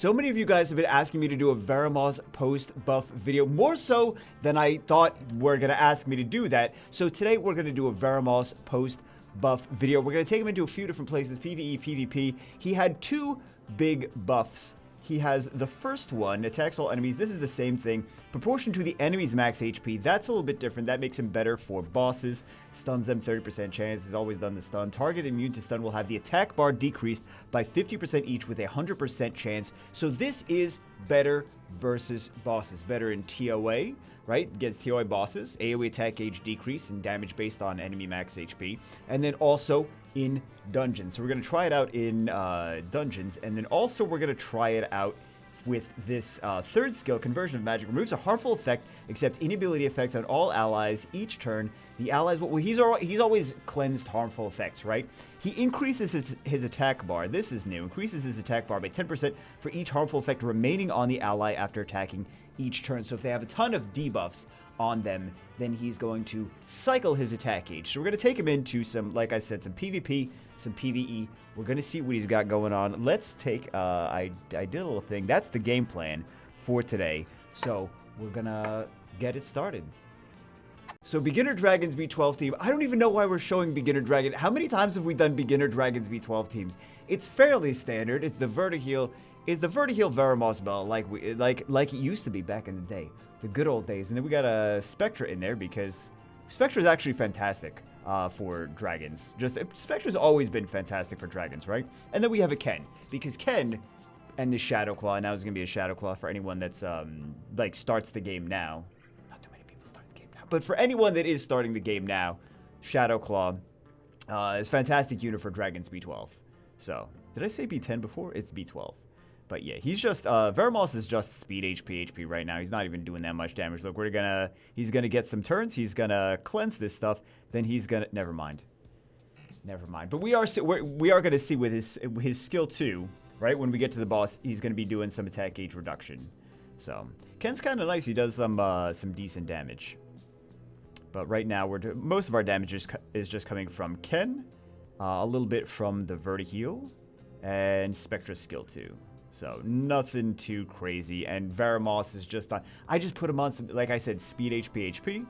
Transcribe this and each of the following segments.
So many of you guys have been asking me to do a Veramos post-buff video, more so than I thought were going to ask me to do that. So today we're going to do a Veramos post-buff video. We're going to take him into a few different places, PVE, PvP. He had two big buffs. He has the first one, attacks all enemies. This is the same thing. Proportion to the enemy's max HP. That's a little bit different. That makes him better for bosses. Stuns them 30% chance. He's always done the stun. Target immune to stun will have the attack bar decreased by 50% each with a 100% chance. So this is better versus bosses. Better in TOA, right? Against TOA bosses. AoE attack gauge decrease and damage based on enemy max HP. And then also in dungeons. So we're going to try it out in dungeons, and then also we're going to try it out with this third skill, Conversion of Magic. Removes a harmful effect, except inability effects on all allies each turn. The allies, well, he's always cleansed harmful effects, right? He increases his attack bar. This is new. Increases his attack bar by 10% for each harmful effect remaining on the ally after attacking each turn. So if they have a ton of debuffs on them, then he's going to cycle his attack gauge. So we're going to take him into some, like I said, some PvP, some PvE. We're going to see what he's got going on. Let's take, I did a little thing. That's the game plan for today. So we're going to get it started. So Beginner Dragons B12 team. I don't even know why we're showing Beginner Dragon. How many times have we done Beginner Dragons B12 teams? It's fairly standard. It's the Vertiheel. It's the Vertiheel Veramos belt like it used to be back in the day. The good old days. And then we got a Spectra in there because Spectra is actually fantastic for dragons. Spectra's always been fantastic for dragons, right? And then we have a Ken, because Ken and the Shadow Claw, now there's going to be a Shadow Claw for anyone that's like starts the game now. Not too many people start the game now. But for anyone that is starting the game now, Shadow Claw is a fantastic unit for Dragons B12. So, did I say B10 before? It's B12. But yeah, he's just, Veramos is just speed HP right now. He's not even doing that much damage. Look, he's gonna get some turns. He's gonna cleanse this stuff. Then he's gonna, never mind. But we are gonna see with his skill 2, right? When we get to the boss, he's gonna be doing some attack gauge reduction. So, Ken's kind of nice. He does some decent damage. But right now, most of our damage is just coming from Ken, a little bit from the Vertiheel, and Spectra's skill 2. So, nothing too crazy. And Veramos is just on... I just put him on some, like I said, speed HP.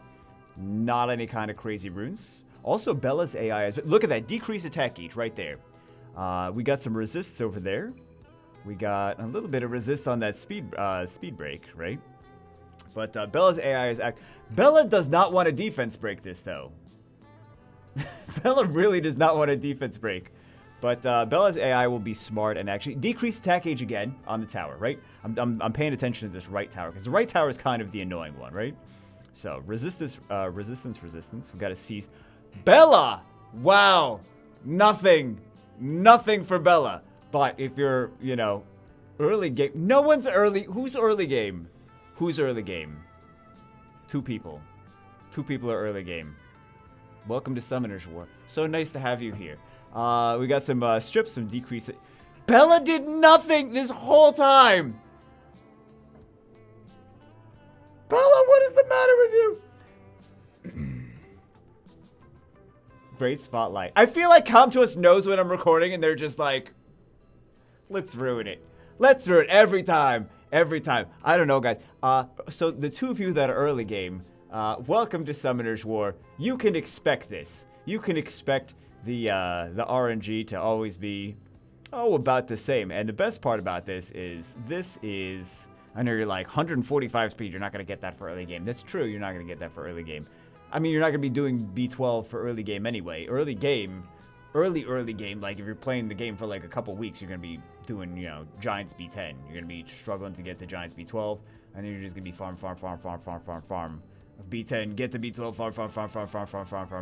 Not any kind of crazy runes. Also, Bella's AI is... Look at that. Decrease attack gauge right there. We got some resists over there. We got a little bit of resist on that speed break, right? But Bella's AI is... Bella does not want a defense break this, though. Bella really does not want a defense break. But Bella's AI will be smart and actually decrease attack gauge again on the tower, right? I'm paying attention to this right tower, because the right tower is kind of the annoying one, right? So, resistance. We got to seize. Bella! Wow! Nothing for Bella. But if you're, you know, early game. No one's early. Who's early game? Who's early game? 2 people. 2 people are early game. Welcome to Summoner's War. So nice to have you here. We got some strips, some decrease. Bella did nothing this whole time. Bella, what is the matter with you? Great spotlight. I feel like Come To Us knows when I'm recording, and they're just like, let's ruin it. Let's ruin it every time. Every time. I don't know, guys. So the 2 of you that are early game, welcome to Summoner's War. You can expect this. You can expect the RNG to always be, about the same. And the best part about this is, I know you're like, 145 speed, you're not going to get that for early game. That's true, you're not going to get that for early game. I mean, you're not going to be doing B12 for early game anyway. Early game, like if you're playing the game for like a couple weeks, you're going to be doing, you know, Giants B10. You're going to be struggling to get to Giants B12, and then you're just going to be farm of B10, get to B12,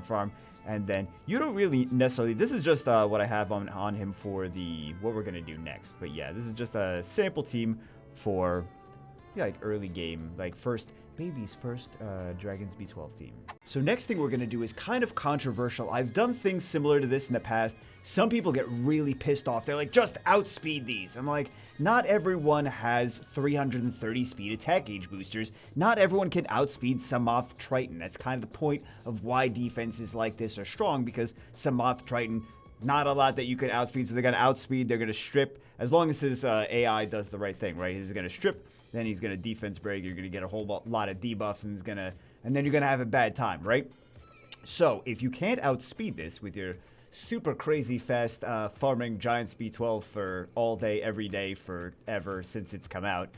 farm, and then you don't really necessarily, this is just what I have on him for what we're going to do next. But yeah, this is just a sample team for, yeah, like early game, like baby's first Dragons B12 team. So next thing we're going to do is kind of controversial. I've done things similar to this in the past. Some people get really pissed off. They're like, just outspeed these. I'm like, not everyone has 330 speed attack gauge boosters. Not everyone can outspeed Samoth Triton. That's kind of the point of why defenses like this are strong, because Samoth Triton, not a lot that you can outspeed. So they're going to outspeed, they're going to strip, As long as his AI does the right thing, right? He's going to strip, then he's going to defense break. You're going to get a whole lot of debuffs, and then you're going to have a bad time, right? So if you can't outspeed this with your super crazy fast farming giant speed 12 for all day, every day, forever since it's come out,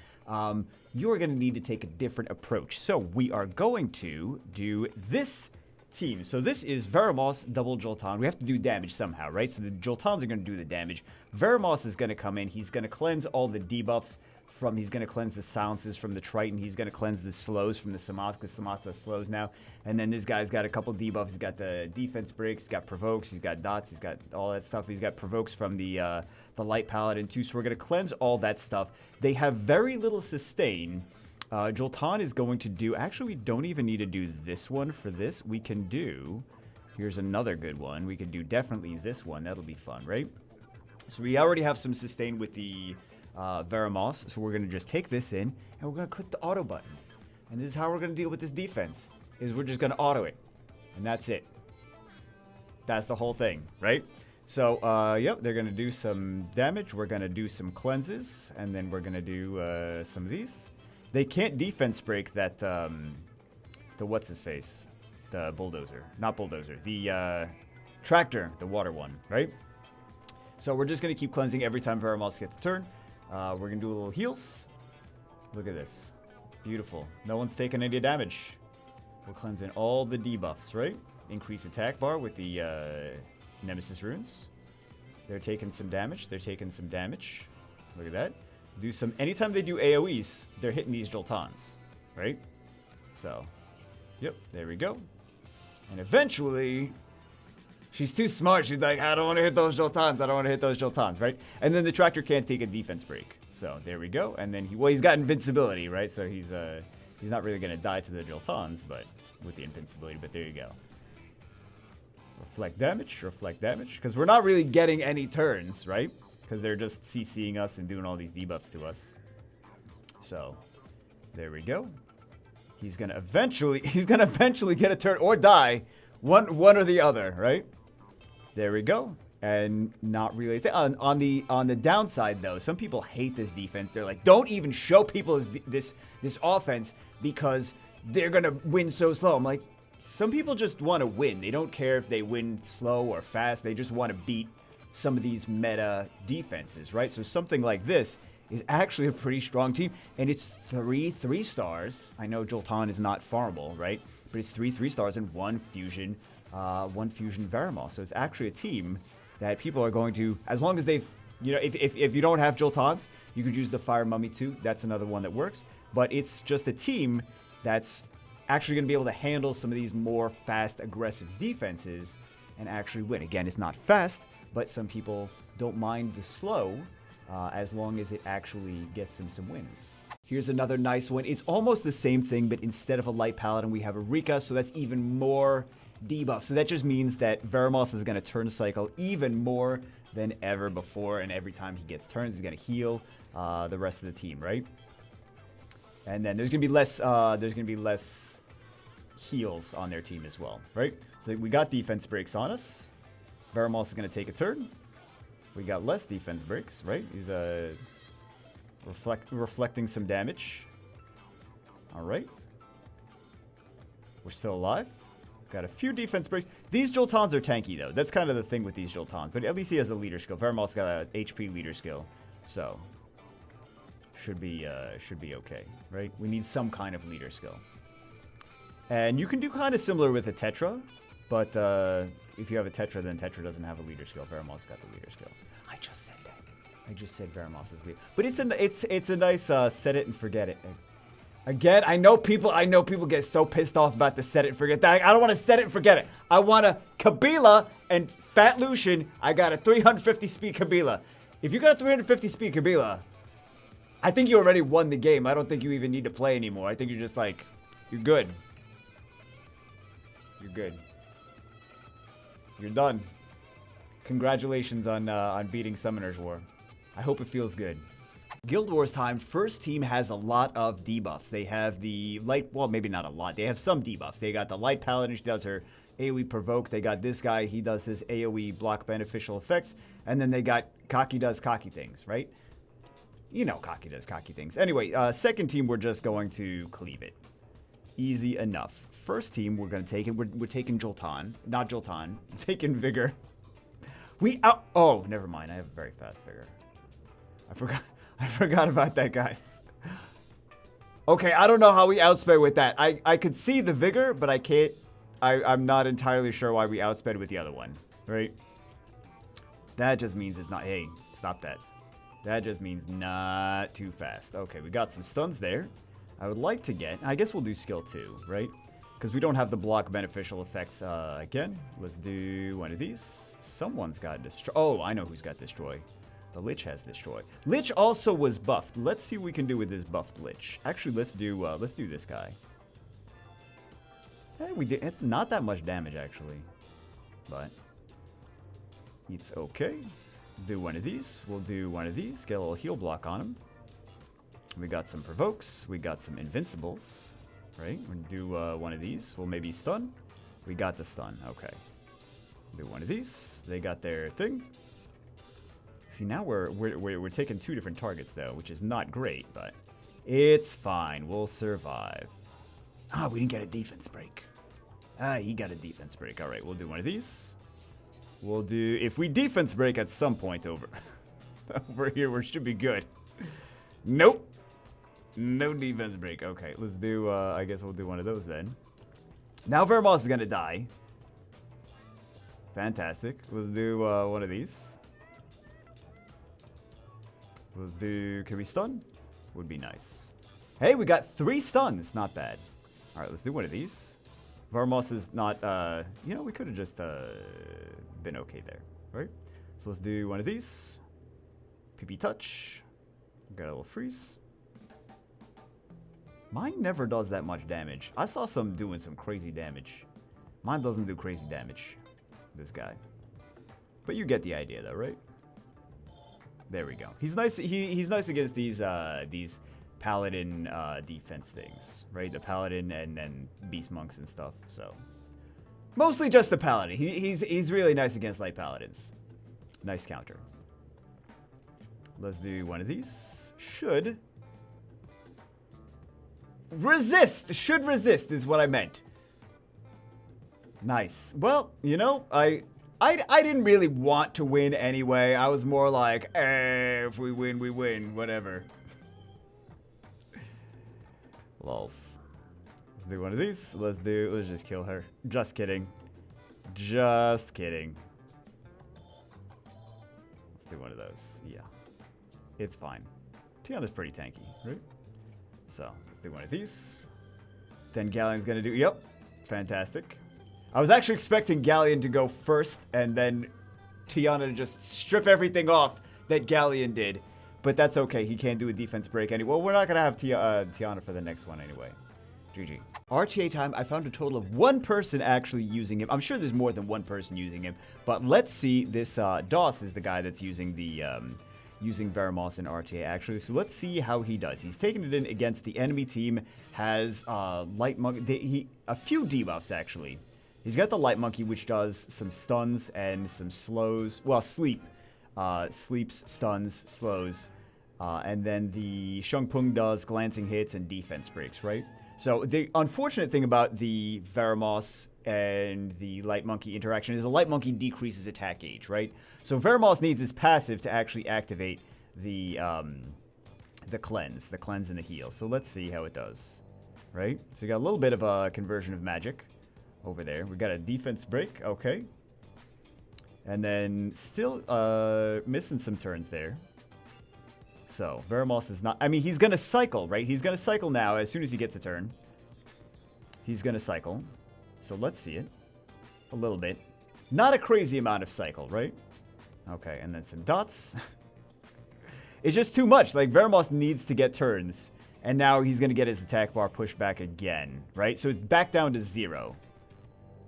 you're going to need to take a different approach. So we are going to do this team. So this is Veramos double Jolton. We have to do damage somehow, right? So the Joltons are going to do the damage. Veramos is going to come in. He's going to cleanse all the debuffs from, he's going to cleanse the silences from the Triton. He's going to cleanse the slows from the Samat, because Samat does slows now. And then this guy's got a couple debuffs. He's got the defense breaks, he's got provokes, he's got dots, he's got all that stuff. He's got provokes from the light paladin too. So we're going to cleanse all that stuff. They have very little sustain. Jolton is going to do, actually we don't even need to do this one for this. We can do, here's another good one. We can do definitely this one. That'll be fun, right? So we already have some sustain with the Veramos, so we're going to just take this in, and we're going to click the auto button. And this is how we're going to deal with this defense, is we're just going to auto it. And that's it. That's the whole thing, right? So, yep, they're going to do some damage. We're going to do some cleanses, and then we're going to do some of these. They can't defense break that, the what's-his-face? The bulldozer. Not bulldozer. The tractor, the water one, right? So we're just going to keep cleansing every time Veramos gets a turn. We're going to do a little heals. Look at this. Beautiful. No one's taking any damage. We're cleansing all the debuffs, right? Increase attack bar with the Nemesis runes. They're taking some damage. They're taking some damage. Look at that. Do some, anytime they do AoEs, they're hitting these Joltons, right? So, yep, there we go. And eventually, she's too smart. She's like, I don't want to hit those Joltons. I don't want to hit those Joltons, right? And then the tractor can't take a defense break. So there we go. And then he's got invincibility, right? So he's not really going to die to the Joltons, but with the invincibility. But there you go. Reflect damage, because we're not really getting any turns, right? Because they're just CCing us and doing all these debuffs to us. So there we go. He's gonna eventually get a turn or die. One or the other, right? There we go. And not really on the downside though, some people hate this defense. They're like, don't even show people this offense because they're gonna win so slow. I'm like, some people just want to win. They don't care if they win slow or fast. They just want to beat some of these meta defenses, right? So something like this is actually a pretty strong team, and it's 3 3-stars. I know Jolton is not farmable, right? But it's 3 3-stars and one fusion Veramos. So it's actually a team that people are going to, as long as they've, if you don't have Joltons, you could use the Fire Mummy too. That's another one that works. But it's just a team that's actually going to be able to handle some of these more fast, aggressive defenses and actually win. Again, it's not fast, but some people don't mind the slow as long as it actually gets them some wins. Here's another nice one. It's almost the same thing, but instead of a light paladin, we have a Rika, so that's even more debuff. So that just means that Veramos is going to turn cycle even more than ever before, and every time he gets turns, he's going to heal the rest of the team, right? And then there's going to be less heals on their team as well, right? So we got defense breaks on us. Veramos is going to take a turn. We got less defense breaks, right? He's reflecting some damage. All right. We're still alive. Got a few defense breaks. These Joltons are tanky, though. That's kind of the thing with these Joltons. But at least he has a leader skill. Veramos got a HP leader skill. So, should be okay, right? We need some kind of leader skill. And you can do kind of similar with a Tetra. But if you have a Tetra, then Tetra doesn't have a leader skill. Veramos got the leader skill. I just said that. I just said Veramos is leader. But it's a nice set it and forget it. Again, I know people get so pissed off about the set it and forget that. I don't want to set it and forget it. I want a Kabila and Fat Lucian. I got a 350 speed Kabila. If you got a 350 speed Kabila, I think you already won the game. I don't think you even need to play anymore. I think you're just like, you're good. You're good. You're done. Congratulations on beating Summoner's War. I hope it feels good. Guild Wars time. First team has a lot of debuffs. They have the light, well, maybe not a lot. They have some debuffs. They got the light paladin. She does her AoE provoke. They got this guy. He does his AoE block beneficial effects. And then they got Kaki does cocky things, right? You know Kaki does cocky things. Anyway, second team, we're just going to cleave it. Easy enough. First team, we're going to take it. We're taking Jolton. Not Jolton. We're taking Vigor. Oh, never mind. I have a very fast Vigor. I forgot about that, guys. Okay, I don't know how we outsped with that. I could see the Vigor, but I can't. I'm not entirely sure why we outsped with the other one, right? That just means it's not. Hey, stop that. That just means not too fast. Okay, we got some stuns there. I would like to get. I guess we'll do skill 2, right? Because we don't have the block beneficial effects again. Let's do one of these. Someone's got destroy. Oh, I know who's got destroy. The Lich has destroy. Lich also was buffed. Let's see what we can do with this buffed Lich. Actually, let's do this guy. Hey, we did it's not that much damage actually, but it's okay. Do one of these. We'll do one of these. Get a little heal block on him. We got some provokes. We got some invincibles. Right? We're gonna do one of these. We'll maybe stun. We got the stun. Okay. Do one of these. They got their thing. See, now we're taking 2 different targets though, which is not great, but it's fine. We'll survive. Ah, we didn't get a defense break. Ah, he got a defense break. All right, we'll do one of these. We'll do if we defense break at some point over here, we should be good. Nope. No defense break. Okay, let's do, I guess we'll do one of those then. Now Veramos is going to die. Fantastic. Let's do one of these. Let's do, can we stun? Would be nice. Hey, we got 3 stuns. Not bad. All right, let's do one of these. Veramos is not, you know, we could have just been okay there, right? So let's do one of these. PP touch. Got a little freeze. Mine never does that much damage. I saw some doing some crazy damage. Mine doesn't do crazy damage. This guy. But you get the idea though, right? There we go. He's nice. He's nice against these paladin defense things, right? The paladin and then beast monks and stuff. So mostly just the paladin. He's really nice against light paladins. Nice counter. Let's do one of these. Should resist. Should resist is what I meant. Nice. Well, you know, I didn't really want to win anyway. I was more like, if we win, we win. Whatever. Lols. Let's do one of these. Let's just kill her. Just kidding. Just kidding. Let's do one of those. Yeah. It's fine. Tiana's pretty tanky, right? So, let's do one of these. Then Galleon's gonna do, yep. Fantastic. I was actually expecting Galleon to go first and then Tiana to just strip everything off that Galleon did. But that's okay. He can't do a defense break anyway. Well, we're not going to have Tiana for the next one anyway. GG. RTA time. I found a total of 1 person actually using him. I'm sure there's more than 1 person using him. But let's see. This Doss is the guy that's using the using Veramos in RTA actually. So let's see how he does. He's taking it in against the enemy team. Has light monkey. A few debuffs actually. He's got the light monkey, which does some stuns and some slows. Well, sleep. Sleeps, stuns, slows. And then the Shung Pung does glancing hits and defense breaks, right? So the unfortunate thing about the Veramos and the Light Monkey interaction is the Light Monkey decreases attack gauge, right? So Veramos needs his passive to actually activate the cleanse and the heal. So let's see how it does, right? So you got a little bit of a conversion of magic over there. We got a defense break, okay. And then still missing some turns there. So, Veramos is not... I mean, he's going to cycle, right? He's going to cycle now as soon as he gets a turn. He's going to cycle. So, let's see it. A little bit. Not a crazy amount of cycle, right? Okay, and then some dots. It's just too much. Like, Veramos needs to get turns. And now he's going to get his attack bar pushed back again, right? So, it's back down to 0.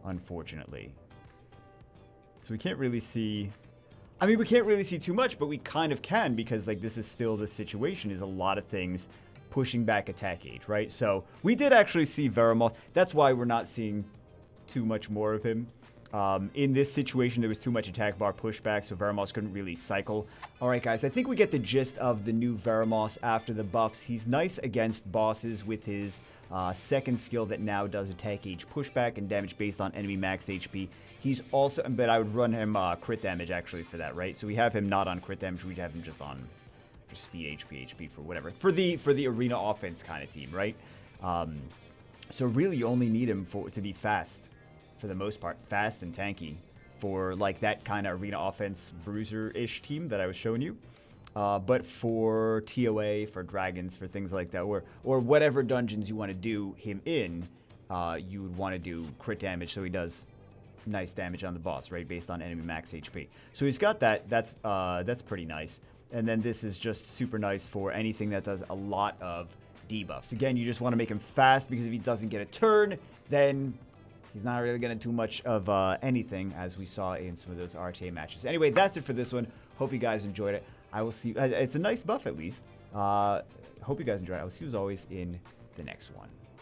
Unfortunately. So, we can't really see... I mean, we can't really see too much, but we kind of can because, like, this is still the situation is a lot of things pushing back attack gauge, right? So we did actually see Veramos. That's why we're not seeing too much more of him. In this situation, there was too much attack bar pushback, so Veramos couldn't really cycle. Alright guys, I think we get the gist of the new Veramos after the buffs. He's nice against bosses with his second skill that now does attack gauge pushback and damage based on enemy max HP. He's also, but I would run him crit damage actually for that, right? So we have him not on crit damage, we'd have him just on speed HP for whatever. For the arena offense kind of team, right? So really you only need him to be fast. For the most part, fast and tanky for like that kind of arena offense bruiser-ish team that I was showing you. But for TOA, for dragons, for things like that, or whatever dungeons you want to do him in, you would want to do crit damage so he does nice damage on the boss, right, based on enemy max HP. So he's got that. That's pretty nice. And then this is just super nice for anything that does a lot of debuffs. Again, you just want to make him fast because if he doesn't get a turn, then he's not really going to do much of anything, as we saw in some of those RTA matches. Anyway, that's it for this one. Hope you guys enjoyed it. I will see you. It's a nice buff, at least. Hope you guys enjoyed it. I will see you as always in the next one.